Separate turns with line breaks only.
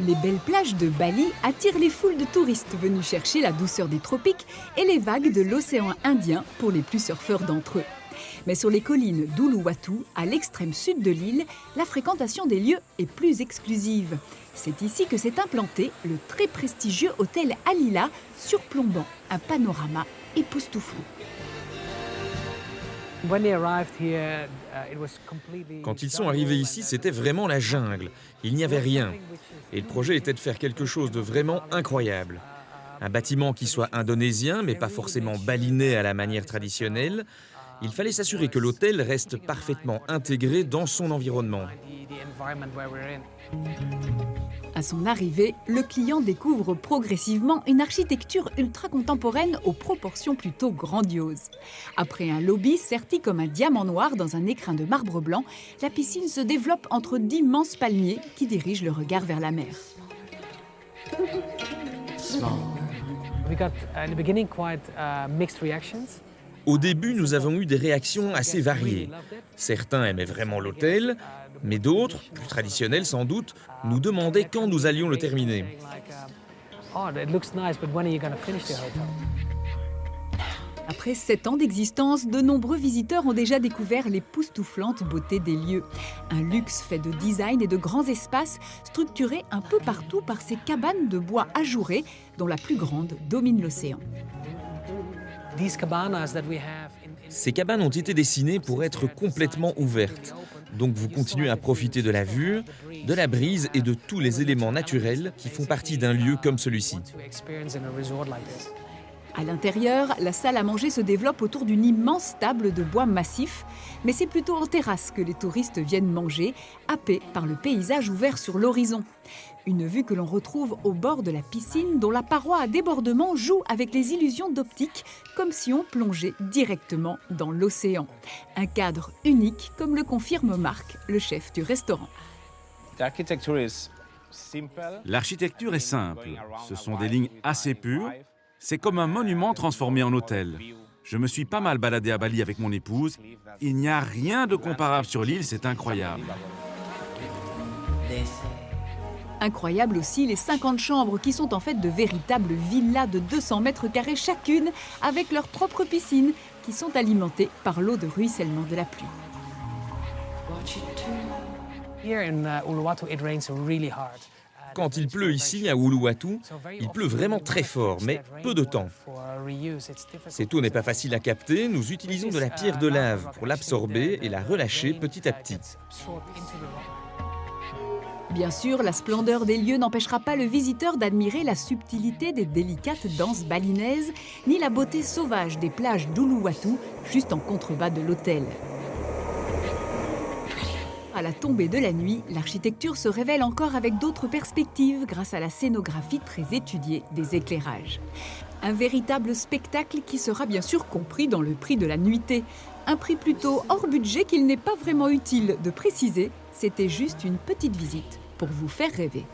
Les belles plages de Bali attirent les foules de touristes venus chercher la douceur des tropiques et les vagues de l'océan Indien pour les plus surfeurs d'entre eux. Mais sur les collines d'Uluwatu, à l'extrême sud de l'île, la fréquentation des lieux est plus exclusive. C'est ici que s'est implanté le très prestigieux hôtel Alila, surplombant un panorama époustouflant.
Quand ils sont arrivés ici, c'était vraiment la jungle. Il n'y avait rien. Et le projet était de faire quelque chose de vraiment incroyable. Un bâtiment qui soit indonésien, mais pas forcément balinais à la manière traditionnelle. Il fallait s'assurer que l'hôtel reste parfaitement intégré dans son environnement.
À son arrivée, le client découvre progressivement une architecture ultra-contemporaine aux proportions plutôt grandioses. Après un lobby serti comme un diamant noir dans un écrin de marbre blanc, la piscine se développe entre d'immenses palmiers qui dirigent le regard vers la mer.
Au début, nous avons eu des réactions assez variées. Certains aimaient vraiment l'hôtel, mais d'autres, plus traditionnels sans doute, nous demandaient quand nous allions le terminer.
Après 7 ans d'existence, de nombreux visiteurs ont déjà découvert l'époustouflante beauté des lieux. Un luxe fait de design et de grands espaces, structurés un peu partout par ces cabanes de bois ajourées, dont la plus grande domine l'océan.
Ces cabanes ont été dessinées pour être complètement ouvertes. Donc vous continuez à profiter de la vue, de la brise et de tous les éléments naturels qui font partie d'un lieu comme celui-ci.
À l'intérieur, la salle à manger se développe autour d'une immense table de bois massif, mais c'est plutôt en terrasse que les touristes viennent manger, happés par le paysage ouvert sur l'horizon. Une vue que l'on retrouve au bord de la piscine, dont la paroi à débordement joue avec les illusions d'optique, comme si on plongeait directement dans l'océan. Un cadre unique, comme le confirme Marc, le chef du restaurant.
L'architecture est simple. Ce sont des lignes assez pures. C'est comme un monument transformé en hôtel. Je me suis pas mal baladé à Bali avec mon épouse. Il n'y a rien de comparable sur l'île, c'est incroyable.
Incroyable aussi les 50 chambres qui sont en fait de véritables villas de 200 mètres carrés chacune, avec leurs propres piscines qui sont alimentées par l'eau de ruissellement de la pluie.
Quand il pleut ici, à Uluwatu, il pleut vraiment très fort, mais peu de temps. Cette eau n'est pas facile à capter, nous utilisons de la pierre de lave pour l'absorber et la relâcher petit à petit.
Bien sûr, la splendeur des lieux n'empêchera pas le visiteur d'admirer la subtilité des délicates danses balinaises, ni la beauté sauvage des plages d'Uluwatu, juste en contrebas de l'hôtel. À la tombée de la nuit, l'architecture se révèle encore avec d'autres perspectives grâce à la scénographie très étudiée des éclairages. Un véritable spectacle qui sera bien sûr compris dans le prix de la nuitée. Un prix plutôt hors budget qu'il n'est pas vraiment utile de préciser, c'était juste une petite visite pour vous faire rêver.